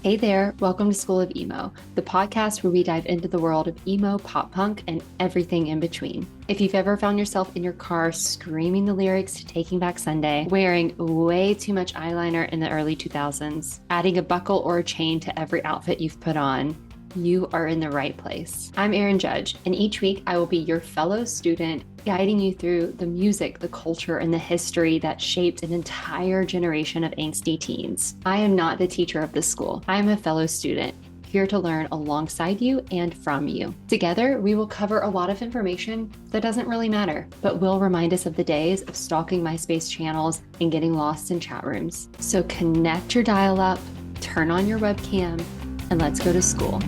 Hey there, welcome to School of Emo, the podcast where we dive into the world of emo, pop punk, and everything in between. If you've ever found yourself in your car screaming the lyrics to Taking Back Sunday, wearing way too much eyeliner in the early 2000s, adding a buckle or a chain to every outfit you've put on, you are in the right place. I'm Erin Judge, and each week I will be your fellow student, guiding you through the music, the culture, and the history that shaped an entire generation of angsty teens. I am not the teacher of this school. I am a fellow student, here to learn alongside you and from you. Together, we will cover a lot of information that doesn't really matter, but will remind us of the days of stalking MySpace channels and getting lost in chat rooms. So connect your dial-up, turn on your webcam, and let's go to School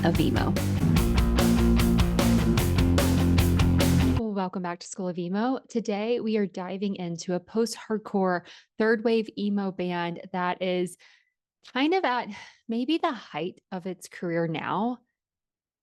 of Emo. Welcome back to School of Emo. Today, we are diving into a post-hardcore third wave emo band that is kind of at maybe the height of its career now.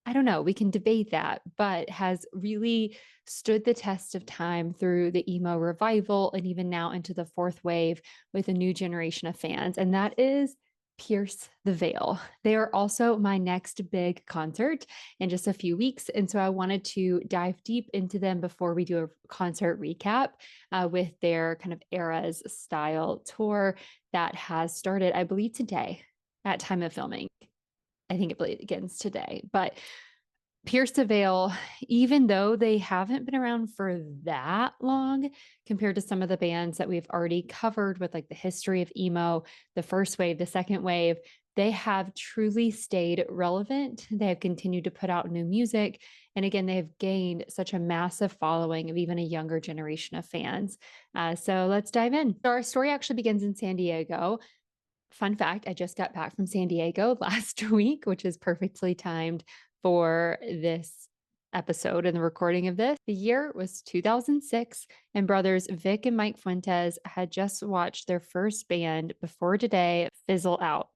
I don't know, we can debate that, but has really stood the test of time through the emo revival and even now into the fourth wave with a new generation of fans. And that is Pierce the Veil. They are also my next big concert in just a few weeks. And so I wanted to dive deep into them before we do a concert recap with their kind of eras style tour that has started, I believe, today at time of filming. I think it begins today. But Pierce the Veil, even though they haven't been around for that long compared to some of the bands that we've already covered with like the history of emo, the first wave, the second wave, they have truly stayed relevant. They have continued to put out new music. And again, they have gained such a massive following of even a younger generation of fans. So let's dive in. So our story actually begins in San Diego. Fun fact, I just got back from San Diego last week, which is perfectly timed for this episode and the recording of this. The year was 2006, and brothers Vic and Mike Fuentes had just watched their first band Before Today fizzle out.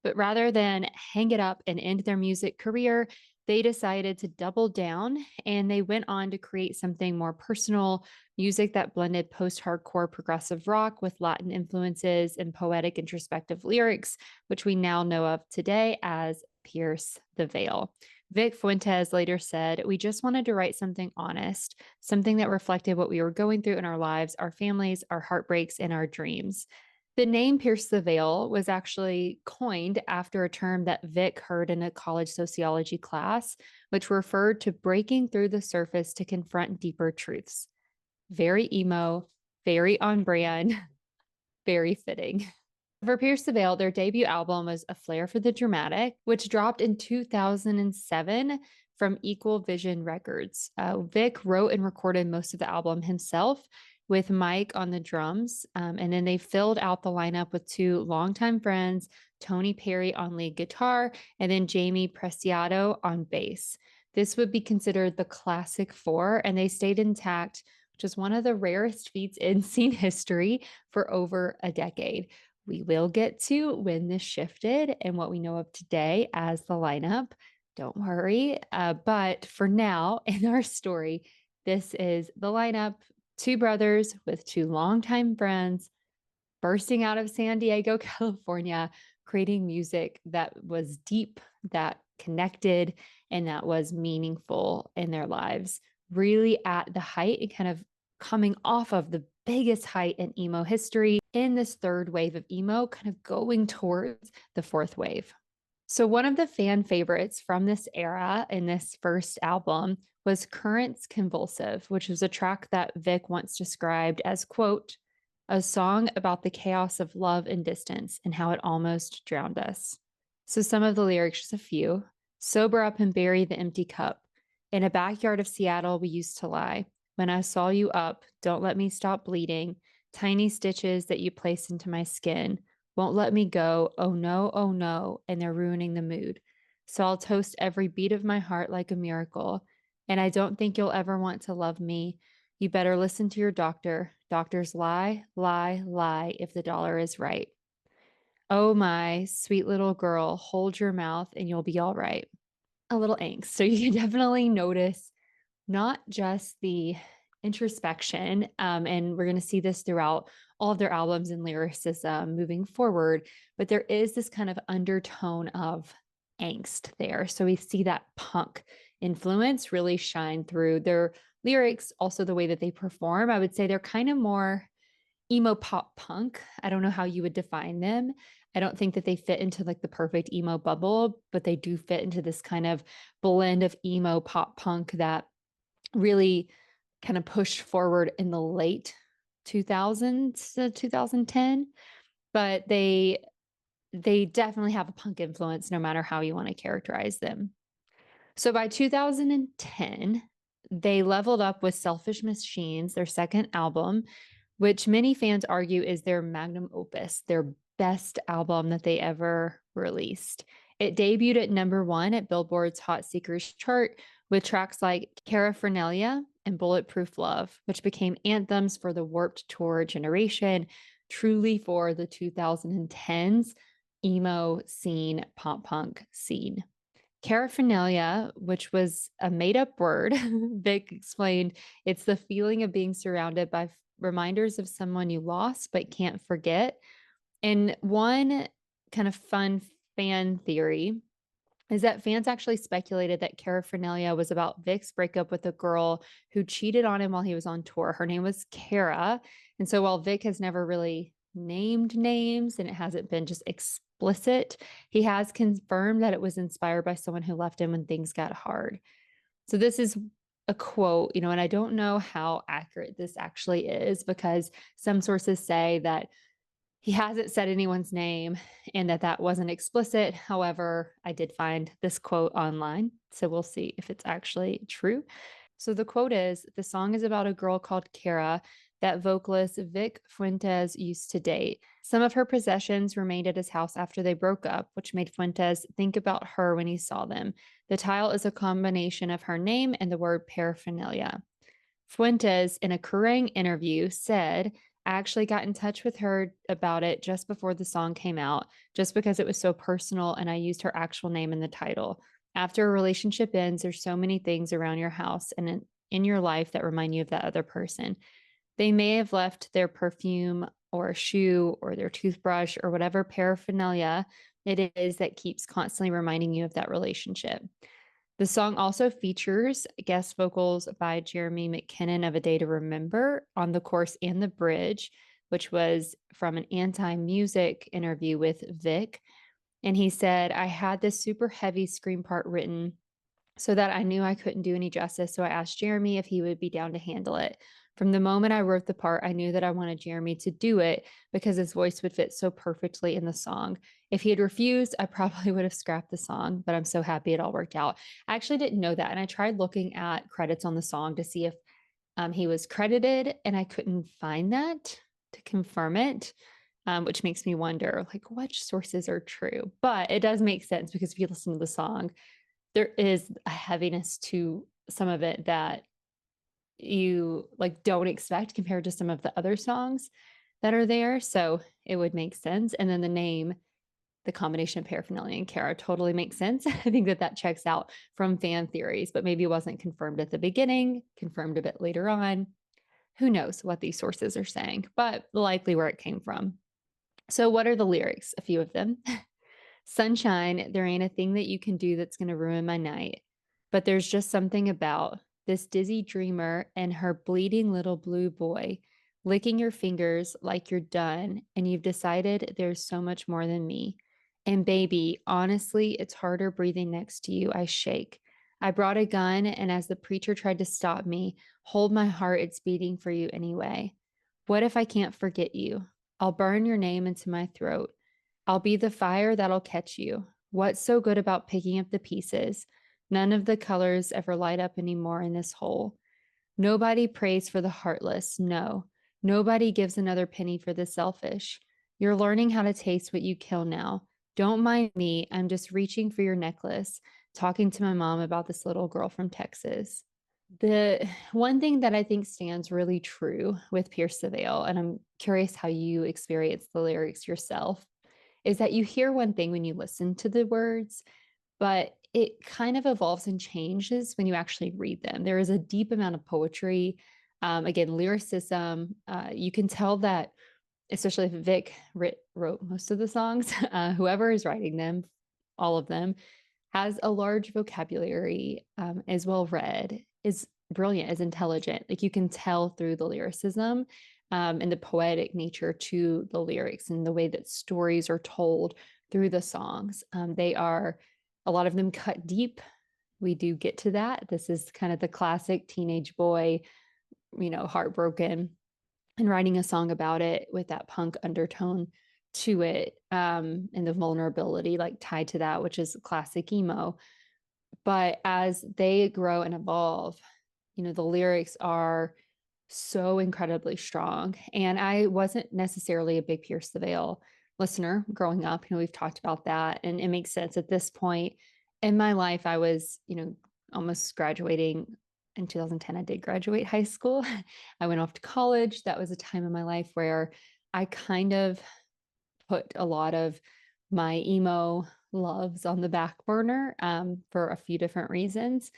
But rather than hang it up and end their music career, they decided to double down and they went on to create something more personal, music that blended post-hardcore progressive rock with Latin influences and poetic introspective lyrics, which we now know of today as Pierce the Veil. Vic Fuentes later said, "We just wanted to write something honest, something that reflected what we were going through in our lives, our families, our heartbreaks, and our dreams." The name Pierce the Veil was actually coined after a term that Vic heard in a college sociology class, which referred to breaking through the surface to confront deeper truths. Very emo, very on brand, very fitting. For Pierce the Veil, their debut album was A Flair for the Dramatic, which dropped in 2007 from Equal Vision Records. Vic wrote and recorded most of the album himself, with Mike on the drums. And then they filled out the lineup with two longtime friends, Tony Perry on lead guitar, and then Jamie Preciado on bass. This would be considered the classic four, and they stayed intact, which is one of the rarest feats in scene history for over a decade. We will get to when this shifted and what we know of today as the lineup. Don't worry. But for now, in our story, this is the lineup. Two brothers with two longtime friends bursting out of San Diego, California, creating music that was deep, that connected, and that was meaningful in their lives. Really at the height and kind of coming off of the biggest height in emo history in this third wave of emo, kind of going towards the fourth wave. So one of the fan favorites from this era in this first album was Currents Convulsive, which was a track that Vic once described as, quote, a song about the chaos of love and distance and how it almost drowned us. So some of the lyrics, just a few. Sober up and bury the empty cup. In a backyard of Seattle, we used to lie. When I saw you up, don't let me stop bleeding. Tiny stitches that you place into my skin. Won't let me go. Oh no, and they're ruining the mood. So I'll toast every beat of my heart like a miracle. And I don't think you'll ever want to love me. You better listen to your doctor. Doctors lie, lie, lie if the dollar is right. Oh my sweet little girl, hold your mouth and you'll be all right. A little angst. So you can definitely notice not just the introspection. And we're going to see this throughout all of their albums and lyricism moving forward. But there is this kind of undertone of angst there. So we see that punk influence really shine through their lyrics, also the way that they perform. I would say they're kind of more emo pop punk. I don't know how you would define them. I don't think that they fit into like the perfect emo bubble, but they do fit into this kind of blend of emo pop punk that really kind of pushed forward in the late 2000s to 2010. But they definitely have a punk influence no matter how you want to characterize them. So by 2010, they leveled up with Selfish Machines, their second album, which many fans argue is their magnum opus, their best album that they ever released. It debuted at #1 at Billboard's Hot Seekers chart with tracks like Paraphernalia and Bulletproof Love, which became anthems for the Warped Tour generation, truly for the 2010s emo scene, pop punk scene. Paraphernalia, which was a made up word, Vic explained it's the feeling of being surrounded by reminders of someone you lost but can't forget. And one kind of fun fan theory is that fans actually speculated that Paraphernalia was about Vic's breakup with a girl who cheated on him while he was on tour. Her name was Kara. And so while Vic has never really named names and it hasn't been just explicit, he has confirmed that it was inspired by someone who left him when things got hard. So this is a quote, and I don't know how accurate this actually is because some sources say that he hasn't said anyone's name and that wasn't explicit. However, I did find this quote online, so we'll see if it's actually true. So the quote is, the song is about a girl called Kara that vocalist Vic Fuentes used to date. Some of her possessions remained at his house after they broke up, which made Fuentes think about her when he saw them. The title is a combination of her name and the word paraphernalia. Fuentes, in a Kerrang interview, said, I actually got in touch with her about it just before the song came out, just because it was so personal and I used her actual name in the title. After a relationship ends, there's so many things around your house and in your life that remind you of that other person. They may have left their perfume or a shoe or their toothbrush or whatever paraphernalia it is that keeps constantly reminding you of that relationship. The song also features guest vocals by Jeremy McKinnon of A Day to Remember on the chorus and the bridge, which was from an anti-music interview with Vic. And he said, I had this super heavy scream part written so that I knew I couldn't do any justice. So I asked Jeremy if he would be down to handle it. From the moment I wrote the part, I knew that I wanted Jeremy to do it because his voice would fit so perfectly in the song. If he had refused, I probably would have scrapped the song, but I'm so happy it all worked out. I actually didn't know that. And I tried looking at credits on the song to see if he was credited, and I couldn't find that to confirm it. Which makes me wonder, like, which sources are true? But it does make sense because if you listen to the song, there is a heaviness to some of it that you like don't expect compared to some of the other songs that are there. So it would make sense. And then the name, the combination of paraphernalia and Kara totally makes sense. I think that checks out from fan theories, but maybe it wasn't confirmed at the beginning, confirmed a bit later on. Who knows what these sources are saying, but likely where it came from. So, what are the lyrics? A few of them. Sunshine, there ain't a thing that you can do that's going to ruin my night. But there's just something about this dizzy dreamer and her bleeding little blue boy licking your fingers like you're done and you've decided there's so much more than me. And baby, honestly, it's harder breathing next to you. I shake. I brought a gun, and as the preacher tried to stop me, hold my heart, it's beating for you anyway. What if I can't forget you? I'll burn your name into my throat. I'll be the fire that'll catch you. What's so good about picking up the pieces? None of the colors ever light up anymore in this hole. Nobody prays for the heartless. No. Nobody gives another penny for the selfish. You're learning how to taste what you kill now. Don't mind me. I'm just reaching for your necklace, talking to my mom about this little girl from Texas. The one thing that I think stands really true with Pierce the Veil, and I'm curious how you experience the lyrics yourself, is that you hear one thing when you listen to the words, but it kind of evolves and changes when you actually read them. There is a deep amount of poetry, Again, lyricism, you can tell that, especially if Vic wrote most of the songs, whoever is writing them, all of them, has a large vocabulary, is well read, is brilliant, is intelligent. Like you can tell through the lyricism, and the poetic nature to the lyrics and the way that stories are told through the songs. They are, a lot of them cut deep. We do get to that. This is kind of the classic teenage boy, heartbroken and writing a song about it with that punk undertone to it, and the vulnerability like tied to that, which is classic emo. But as they grow and evolve, the lyrics are so incredibly strong. And I wasn't necessarily a big Pierce the Veil listener growing up. We've talked about that. And it makes sense at this point in my life. I was, almost graduating in 2010. I did graduate high school. I went off to college. That was a time in my life where I kind of put a lot of my emo loves on the back burner, for a few different reasons,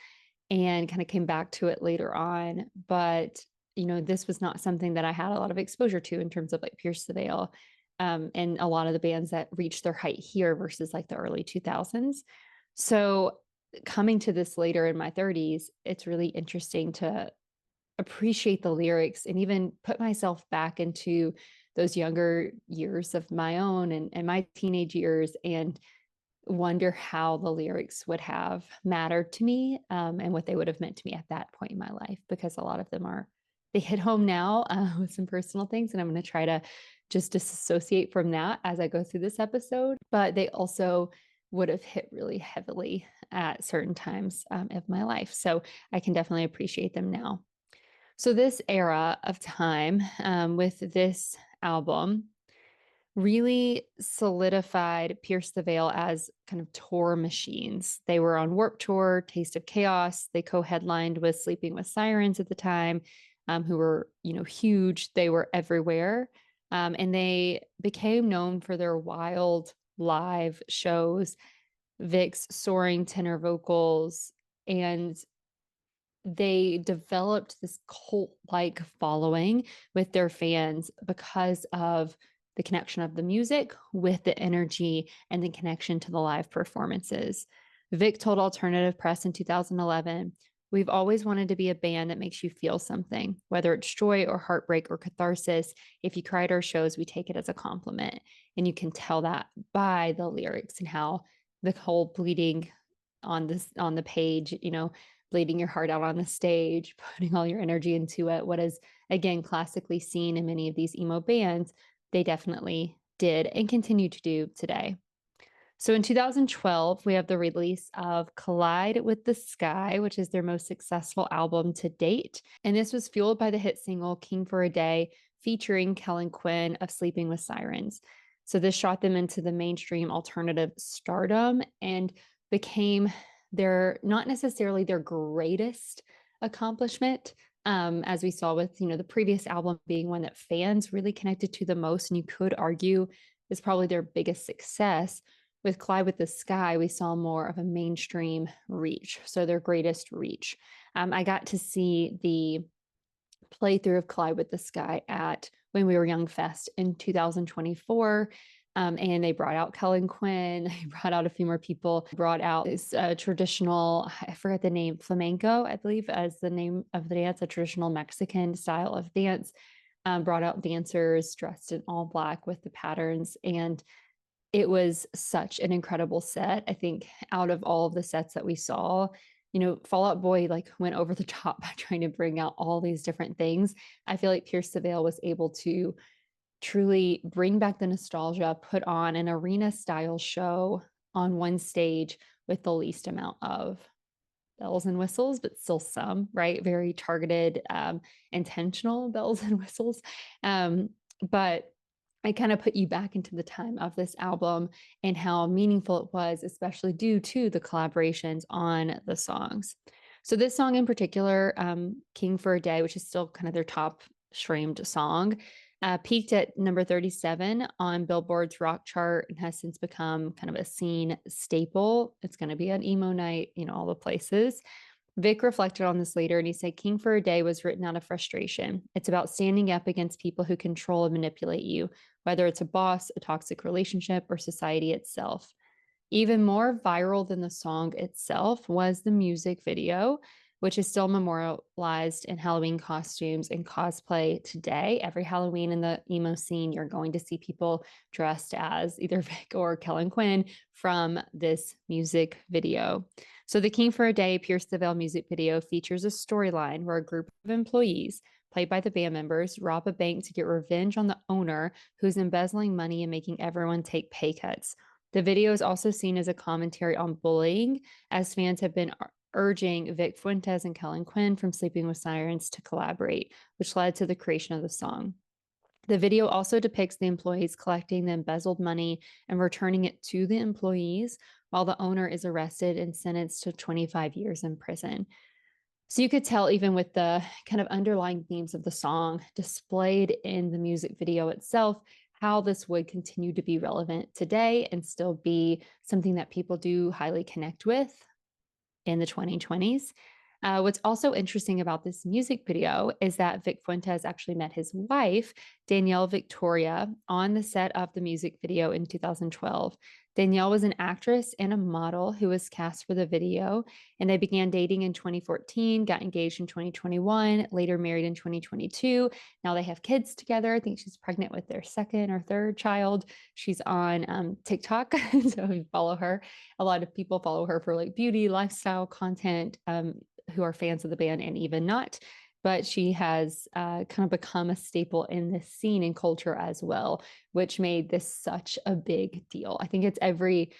and kind of came back to it later on. But, this was not something that I had a lot of exposure to in terms of like Pierce the Veil, and a lot of the bands that reached their height here versus like the early 2000s. So coming to this later in my 30s, it's really interesting to appreciate the lyrics and even put myself back into those younger years of my own and my teenage years, and wonder how the lyrics would have mattered to me, and what they would have meant to me at that point in my life, because a lot of them they hit home now, with some personal things. And I'm going to try to just disassociate from that as I go through this episode. But they also would have hit really heavily at certain times, of my life. So I can definitely appreciate them now. So this era of time, with this album, really solidified Pierce the Veil as kind of tour machines. They were on Warped Tour, Taste of Chaos. They co-headlined with Sleeping with Sirens at the time, who were, huge. They were everywhere. And they became known for their wild live shows, Vic's soaring tenor vocals, and they developed this cult-like following with their fans because of the connection of the music with the energy and the connection to the live performances. Vic told Alternative Press in 2011, "We've always wanted to be a band that makes you feel something, whether it's joy or heartbreak or catharsis. If you cry at our shows, we take it as a compliment." And you can tell that by the lyrics and how the whole bleeding on the page, bleeding your heart out on the stage, putting all your energy into it. What is, again, classically seen in many of these emo bands, they definitely did and continue to do today. So in 2012, we have the release of Collide with the Sky, which is their most successful album to date. And this was fueled by the hit single King for a Day, featuring Kellen Quinn of Sleeping with Sirens. So this shot them into the mainstream alternative stardom and became not necessarily their greatest accomplishment, as we saw with, the previous album being one that fans really connected to the most, and you could argue is probably their biggest success. With Collide with the Sky, we saw more of a mainstream reach, so their greatest reach. I got to see the playthrough of Collide with the Sky at When We Were Young Fest in 2024. And they brought out Kellen Quinn. They brought out a few more people, brought out this traditional, I forget the name, flamenco, I believe, as the name of the dance, a traditional Mexican style of dance. Brought out dancers dressed in all black with the patterns. And it was such an incredible set. I think out of all of the sets that we saw, Fall Out Boy like went over the top by trying to bring out all these different things. I feel like Pierce the Veil was able to truly bring back the nostalgia, put on an arena style show on one stage with the least amount of bells and whistles, but still some, right? Very targeted, intentional bells and whistles. But I kind of put you back into the time of this album and how meaningful it was, especially due to the collaborations on the songs. So this song in particular, King for a Day, which is still kind of their top streamed song, peaked at number 37 on Billboard's rock chart and has since become kind of a scene staple. It's going to be an emo night, all the places. Vic reflected on this later and he said, King for a Day was written out of frustration. It's about standing up against people who control and manipulate you, whether it's a boss, a toxic relationship, or society itself. Even more viral than the song itself was the music video, which is still memorialized in Halloween costumes and cosplay today. Every Halloween in the emo scene, you're going to see people dressed as either Vic or Kellen Quinn from this music video. So, the King for a Day Pierce the Veil music video features a storyline where a group of employees, played by the band members, rob a bank to get revenge on the owner who's embezzling money and making everyone take pay cuts. The video is also seen as a commentary on bullying, as fans have been urging Vic Fuentes and Kellen Quinn from Sleeping with Sirens to collaborate, which led to the creation of the song. The video also depicts the employees collecting the embezzled money and returning it to the employees, while the owner is arrested and sentenced to 25 years in prison. So you could tell, even with the kind of underlying themes of the song displayed in the music video itself, how this would continue to be relevant today and still be something that people do highly connect with in the 2020s. What's also interesting about this music video is that Vic Fuentes actually met his wife, Danielle Victoria, on the set of the music video in 2012. Danielle was an actress and a model who was cast for the video, and they began dating in 2014, got engaged in 2021, later married in 2022. Now they have kids together. I think she's pregnant with their second or third child. She's on TikTok, so if you follow her, a lot of people follow her for like beauty, lifestyle content, who are fans of the band and even not. But she has kind of become a staple in this scene and culture as well, which made this such a big deal. I think it's every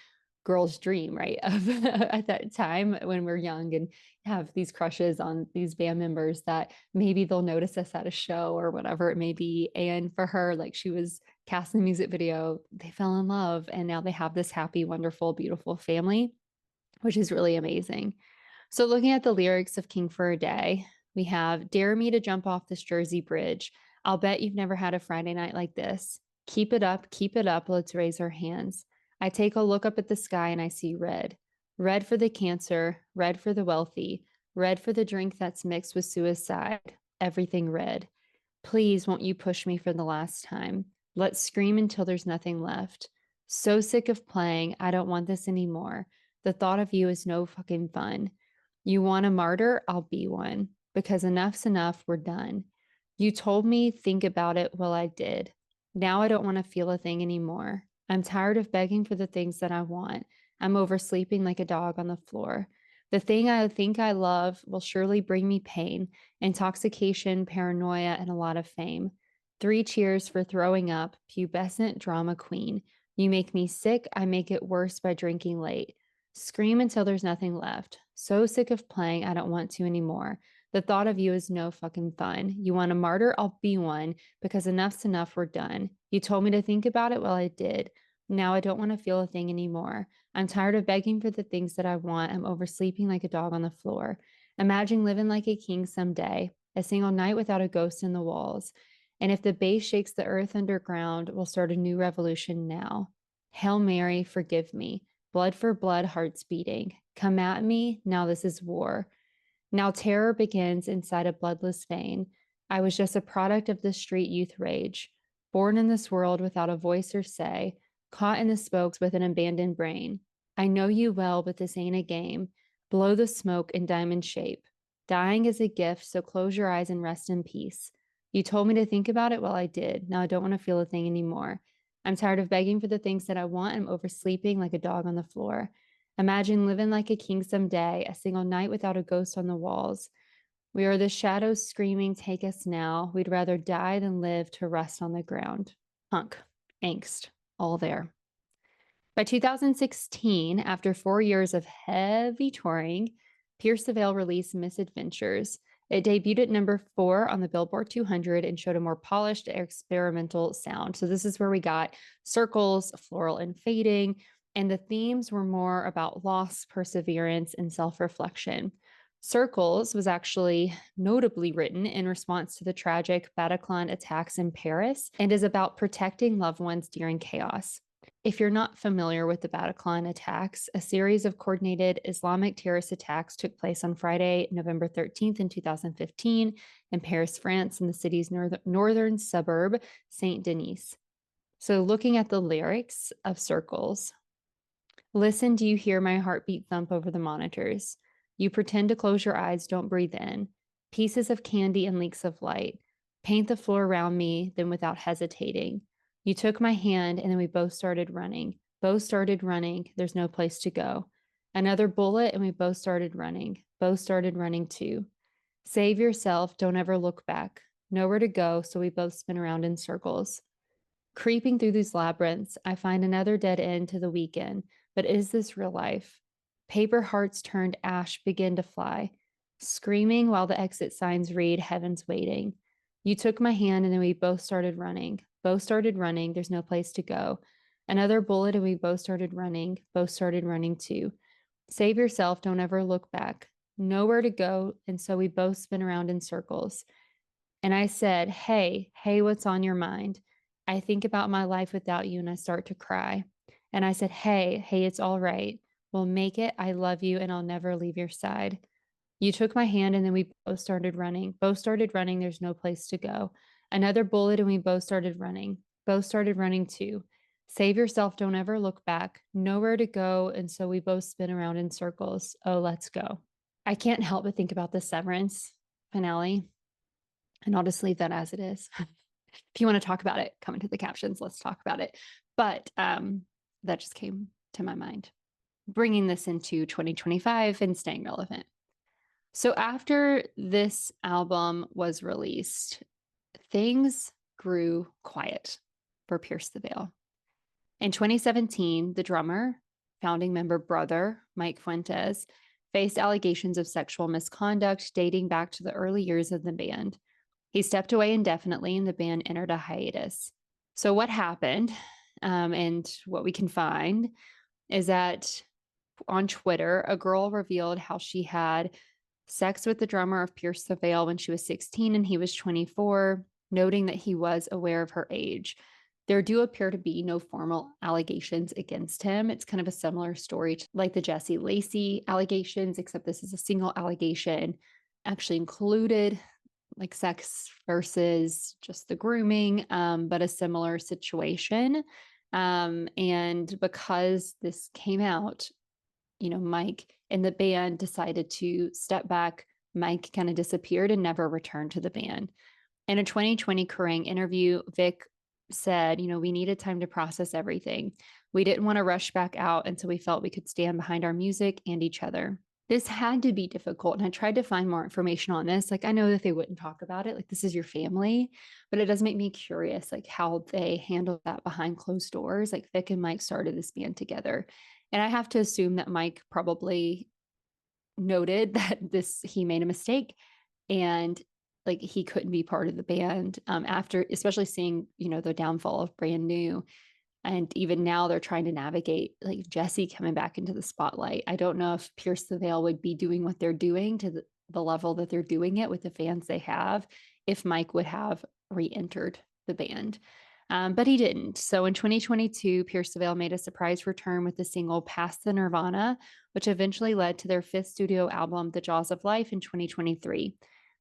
girl's dream, right? Of at that time when we're young and have these crushes on these band members that maybe they'll notice us at a show or whatever it may be. And for her, like she was cast in the music video, they fell in love and now they have this happy, wonderful, beautiful family, which is really amazing. So, looking at the lyrics of King for a Day, we have Dare me to jump off this Jersey bridge. I'll bet you've never had a Friday night like this. Keep it up, let's raise our hands. I take a look up at the sky and I see red. Red for the cancer, red for the wealthy, red for the drink that's mixed with suicide. Everything red. Please, won't you push me for the last time? Let's scream until there's nothing left. So sick of playing, I don't want this anymore. The thought of you is no fucking fun. You want a martyr? I'll be one. Because enough's enough, we're done. You told me think about it. Well, I did. Now I don't want to feel a thing anymore. I'm tired of begging for the things that I want. I'm oversleeping like a dog on the floor. The thing I think I love will surely bring me pain, intoxication, paranoia, and a lot of fame. 3 cheers for throwing up, pubescent drama queen. You make me sick, I make it worse by drinking late. Scream until there's nothing left. So sick of playing, I don't want to anymore. The thought of you is no fucking fun. You want a martyr? I'll be one, because enough's enough, we're done. You told me to think about it, well, I did. Now I don't want to feel a thing anymore. I'm tired of begging for the things that I want. I'm oversleeping like a dog on the floor. Imagine living like a king someday, a single night without a ghost in the walls. And if the bass shakes the earth underground, we'll start a new revolution now. Hail Mary, forgive me. Blood for blood, hearts beating. Come at me, now this is war. Now terror begins inside a bloodless vein. I was just a product of the street youth rage, born in this world without a voice or say, caught in the spokes with an abandoned brain. I know you well, but this ain't a game. Blow the smoke in diamond shape. Dying is a gift, so close your eyes and rest in peace. You told me to think about it, well, I did. Now I don't want to feel a thing anymore. I'm tired of begging for the things that I want. I'm oversleeping like a dog on the floor. Imagine living like a king someday, a single night without a ghost on the walls. We are the shadows screaming, take us now. We'd rather die than live to rest on the ground. Punk, angst, all there. By 2016, after 4 years of heavy touring, Pierce the Veil released Misadventures. It debuted at number 4 on the Billboard 200 and showed a more polished experimental sound. So this is where we got circles, floral and fading, and the themes were more about loss, perseverance, and self-reflection. Circles was actually notably written in response to the tragic Bataclan attacks in Paris and is about protecting loved ones during chaos. If you're not familiar with the Bataclan attacks, a series of coordinated Islamic terrorist attacks took place on Friday, November 13th in 2015 in Paris, France, in the city's northern suburb, Saint Denis. So looking at the lyrics of Circles, listen, do you hear my heartbeat thump over the monitors? You pretend to close your eyes, don't breathe in. Pieces of candy and leaks of light. Paint the floor around me, then without hesitating. You took my hand and then we both started running. Both started running. There's no place to go. Another bullet and we both started running. Both started running too. Save yourself. Don't ever look back. Nowhere to go, so we both spin around in circles. Creeping through these labyrinths, I find another dead end to the weekend. But is this real life? Paper hearts turned ash begin to fly, screaming while the exit signs read, Heaven's waiting. You took my hand and then we both started running. Both started running. There's no place to go. Another bullet and we both started running. Both started running too. Save yourself. Don't ever look back. Nowhere to go. And so we both spin around in circles. And I said, hey, what's on your mind? I think about my life without you and I start to cry. And I said, hey, it's all right. We'll make it. I love you and I'll never leave your side. You took my hand and then we both started running. Both started running. There's no place to go. Another bullet and we both started running. Both started running too. Save yourself. Don't ever look back. Nowhere to go. And so we both spin around in circles. Oh, let's go. I can't help but think about the Severance finale. And I'll just leave that as it is. If you want to talk about it, come into the captions. Let's talk about it. But that just came to my mind, bringing this into 2025 and staying relevant. So after this album was released, things grew quiet for Pierce the Veil. In 2017, the drummer, founding member brother, Mike Fuentes, faced allegations of sexual misconduct dating back to the early years of the band. He stepped away indefinitely and the band entered a hiatus. So what happened, and what we can find, is that on Twitter, a girl revealed how she had sex with the drummer of Pierce the Veil when she was 16 and he was 24, noting that he was aware of her age. There do appear to be no formal allegations against him. It's kind of a similar story to like the Jesse Lacey allegations, except this is a single allegation, actually included like sex versus just the grooming, but a similar situation. And because this came out, Mike and the band decided to step back. Mike kind of disappeared and never returned to the band. In a 2020 Kerrang interview, Vic said, we needed time to process everything. We didn't want to rush back out until we felt we could stand behind our music and each other. This had to be difficult. And I tried to find more information on this. Like, I know that they wouldn't talk about it. Like, this is your family, but it does make me curious, like how they handled that behind closed doors. Like Vic and Mike started this band together. And I have to assume that Mike probably noted that he made a mistake and like he couldn't be part of the band after, especially seeing, the downfall of Brand New. And even now they're trying to navigate like Jesse coming back into the spotlight. I don't know if Pierce the Veil would be doing what they're doing to the level that they're doing it with the fans they have, if Mike would have re-entered the band. But he didn't. So in 2022, Pierce the Veil made a surprise return with the single Past the Nirvana, which eventually led to their fifth studio album, The Jaws of Life, in 2023.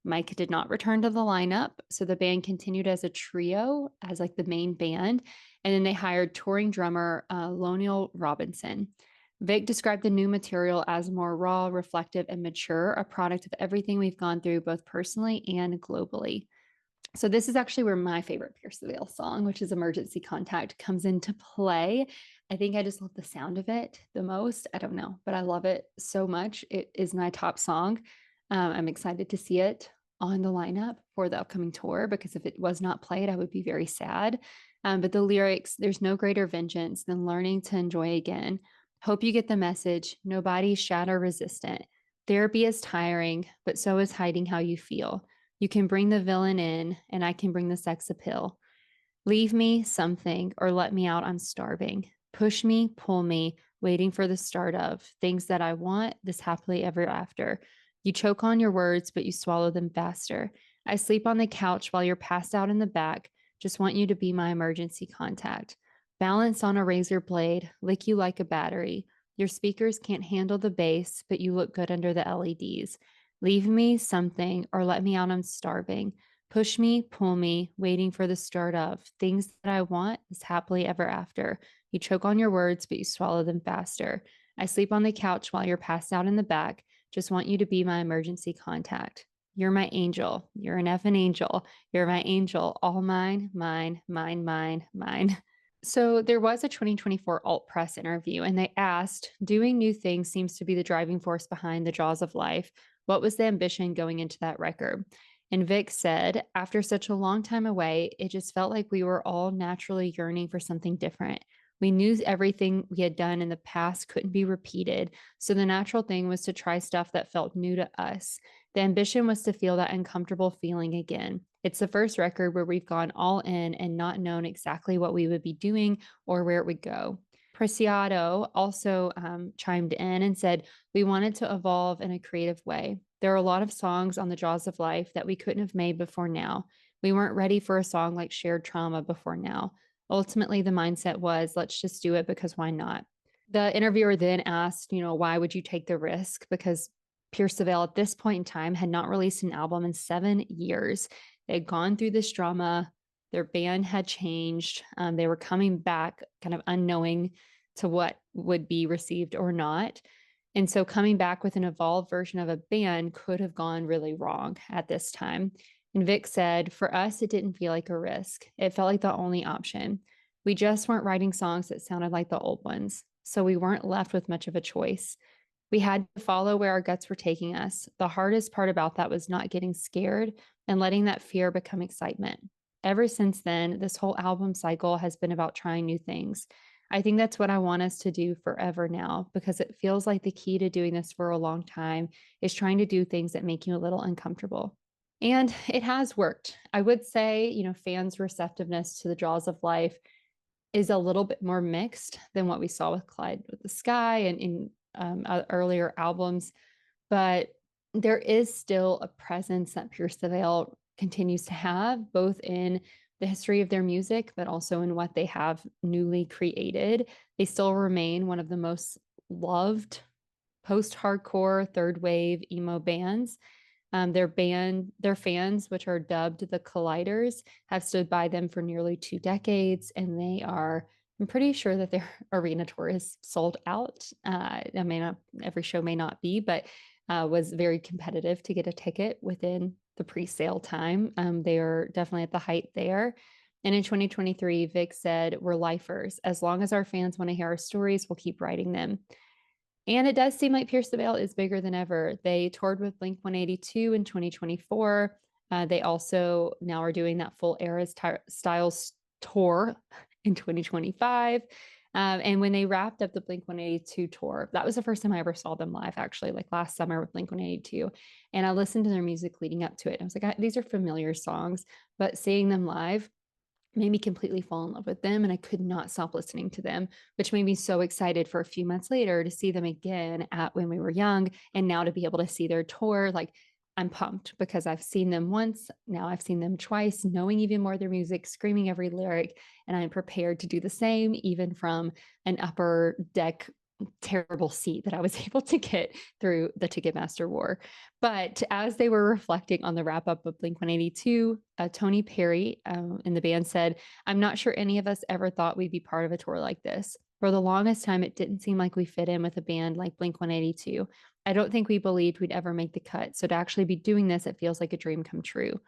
Mike did not return to the lineup, so the band continued as a trio, as like the main band, and then they hired touring drummer Lionel Robinson. Vic described the new material as more raw, reflective, and mature, a product of everything we've gone through both personally and globally. So this is actually where my favorite Pierce the Veil song, which is Emergency Contact, comes into play. I think I just love the sound of it the most. I don't know, but I love it so much. It is my top song. I'm excited to see it on the lineup for the upcoming tour, because if it was not played, I would be very sad. But the lyrics, there's no greater vengeance than learning to enjoy again. Hope you get the message. Nobody's shatter resistant. Therapy is tiring, but so is hiding how you feel. You can bring the villain in, and I can bring the sex appeal. Leave me something or let me out. I'm starving. Push me, pull me, waiting for the start of things that I want, this happily ever after. You choke on your words, but you swallow them faster. I sleep on the couch while you're passed out in the back. Just want you to be my emergency contact. Balance on a razor blade, lick you like a battery. Your speakers can't handle the bass, but you look good under the LEDs. Leave me something or let me out, I'm starving. Push me, pull me, waiting for the start of. Things that I want is happily ever after. You choke on your words, but you swallow them faster. I sleep on the couch while you're passed out in the back. Just want you to be my emergency contact. You're my angel. You're an effing angel. You're my angel. All mine, mine, mine, mine, mine. So there was a 2024 Alt Press interview, and they asked, doing new things seems to be the driving force behind the jaws of life. What was the ambition going into that record? And Vic said, after such a long time away, it just felt like we were all naturally yearning for something different. We knew everything we had done in the past couldn't be repeated. So the natural thing was to try stuff that felt new to us. The ambition was to feel that uncomfortable feeling again. It's the first record where we've gone all in and not known exactly what we would be doing or where it would go. Preciado also chimed in and said, we wanted to evolve in a creative way. There are a lot of songs on the Jaws of Life that we couldn't have made before now. We weren't ready for a song like Shared Trauma before now. Ultimately, the mindset was, let's just do it because why not? The interviewer then asked, why would you take the risk? Because Pierce the Veil at this point in time had not released an album in 7 years. They had gone through this drama. Their band had changed. They were coming back kind of unknowing to what would be received or not. And so coming back with an evolved version of a band could have gone really wrong at this time. And Vic said, for us, it didn't feel like a risk. It felt like the only option. We just weren't writing songs that sounded like the old ones. So we weren't left with much of a choice. We had to follow where our guts were taking us. The hardest part about that was not getting scared and letting that fear become excitement. Ever since then, this whole album cycle has been about trying new things. I think that's what I want us to do forever now, because it feels like the key to doing this for a long time is trying to do things that make you a little uncomfortable. And it has worked. I would say, fans' receptiveness to the Jaws of Life is a little bit more mixed than what we saw with Clyde with the Sky and in earlier albums, but there is still a presence that Pierce the Veil continues to have, both in the history of their music, but also in what they have newly created. They still remain one of the most loved post-hardcore third wave emo bands. Their fans, which are dubbed the Colliders, have stood by them for nearly 2 decades, and I'm pretty sure that their arena tour is sold out. Every show may not be, but was very competitive to get a ticket within the pre-sale time. They are definitely at the height there. And in 2023, Vic said, we're lifers. As long as our fans want to hear our stories, we'll keep writing them. And it does seem like Pierce the Veil is bigger than ever. They toured with Blink 182 in 2024. They also now are doing that full Eras Styles tour in 2025. And when they wrapped up the Blink 182 tour, that was the first time I ever saw them live, actually, like last summer with Blink 182. And I listened to their music leading up to it. I was like, these are familiar songs, but seeing them live made me completely fall in love with them, and I could not stop listening to them, which made me so excited for a few months later to see them again at When We Were Young, and now to be able to see their tour. Like, I'm pumped because I've seen them once, now I've seen them twice, knowing even more of their music, screaming every lyric, and I'm prepared to do the same, even from an upper deck terrible seat that I was able to get through the Ticketmaster war. But as they were reflecting on the wrap up of Blink 182, Tony Perry in the band said, I'm not sure any of us ever thought we'd be part of a tour like this. For the longest time, it didn't seem like we fit in with a band like Blink 182. I don't think we believed we'd ever make the cut. So to actually be doing this, it feels like a dream come true.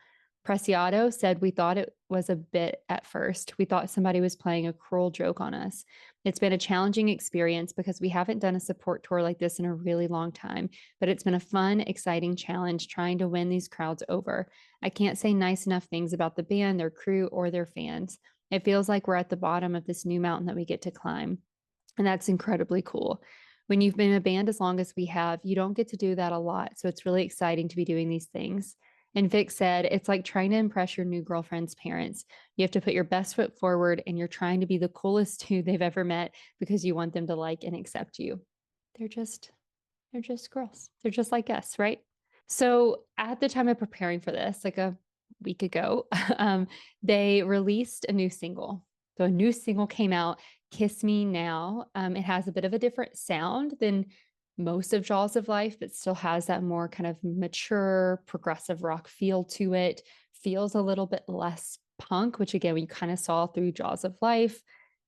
Preciado said, we thought it was a bit at first. We thought somebody was playing a cruel joke on us. It's been a challenging experience because we haven't done a support tour like this in a really long time, but it's been a fun, exciting challenge trying to win these crowds over. I can't say nice enough things about the band, their crew, or their fans. It feels like we're at the bottom of this new mountain that we get to climb. And that's incredibly cool. When you've been in a band as long as we have, you don't get to do that a lot. So it's really exciting to be doing these things. And Vic said, it's like trying to impress your new girlfriend's parents. You have to put your best foot forward, and you're trying to be the coolest dude they've ever met because you want them to like and accept you. They're just girls. They're just like us, right? So at the time of preparing for this, like a week ago, they released a new single. So a new single came out, Kiss Me Now. It has a bit of a different sound than most of Jaws of Life, but still has that more kind of mature, progressive rock feel to it. Feels a little bit less punk, which again, we kind of saw through Jaws of Life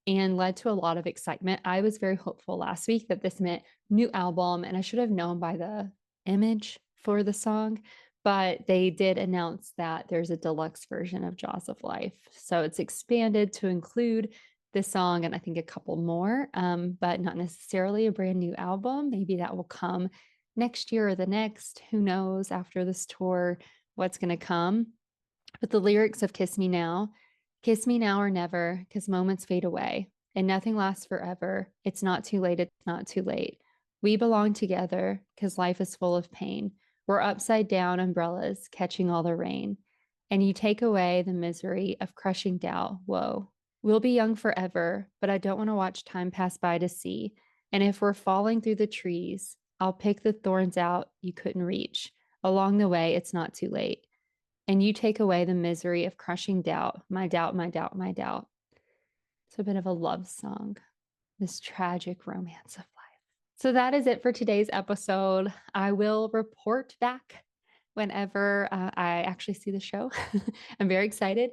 and led to a lot of excitement. I was very hopeful last week that this meant new album, and I should have known by the image for the song, but they did announce that there's a deluxe version of Jaws of Life. So it's expanded to include this song and I think a couple more, but not necessarily a brand new album. Maybe that will come next year or the next. Who knows after this tour what's going to come. But the lyrics of Kiss me now or never, because moments fade away and nothing lasts forever. It's not too late. It's not too late. We belong together because life is full of pain. We're upside down umbrellas catching all the rain. And you take away the misery of crushing doubt. Whoa. We'll be young forever, but I don't want to watch time pass by to see. And if we're falling through the trees, I'll pick the thorns out you couldn't reach. Along the way, it's not too late. And you take away the misery of crushing doubt, my doubt, my doubt, my doubt. It's a bit of a love song, this tragic romance of life. So that is it for today's episode. I will report back whenever I actually see the show. I'm very excited.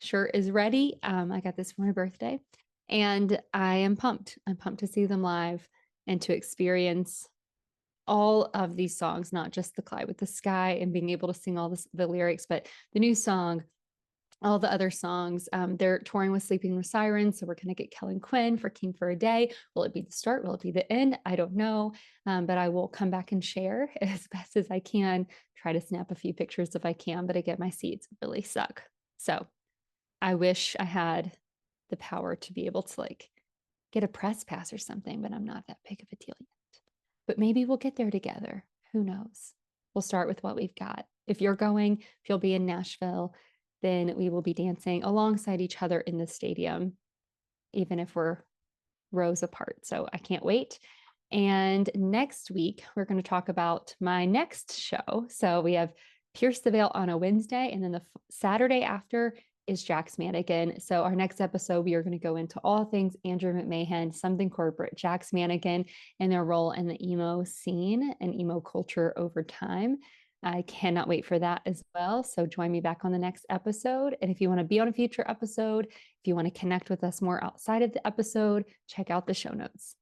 Shirt is ready. I got this for my birthday, and I am pumped. I'm pumped to see them live and to experience all of these songs, not just the Clyde with the Sky and being able to sing all the lyrics, but the new song, all the other songs. They're touring with Sleeping with Sirens, so we're going to get Kellen Quinn for King for a Day. Will it be the start? Will it be the end? I don't know, but I will come back and share as best as I can. Try to snap a few pictures if I can, but again, my seats really suck. So I wish I had the power to be able to like get a press pass or something, but I'm not that big of a deal yet. But maybe we'll get there together. Who knows? We'll start with what we've got. If you're going, if you'll be in Nashville, then we will be dancing alongside each other in the stadium, even if we're rows apart. So I can't wait. And next week, we're going to talk about my next show. So we have Pierce the Veil on a Wednesday, and then the Saturday after is Jack's Mannequin. So our next episode, we are going to go into all things Andrew McMahon, Something Corporate, Jack's Mannequin, and their role in the emo scene and emo culture over time. I cannot wait for that as well. So join me back on the next episode. And if you want to be on a future episode, if you want to connect with us more outside of the episode, check out the show notes.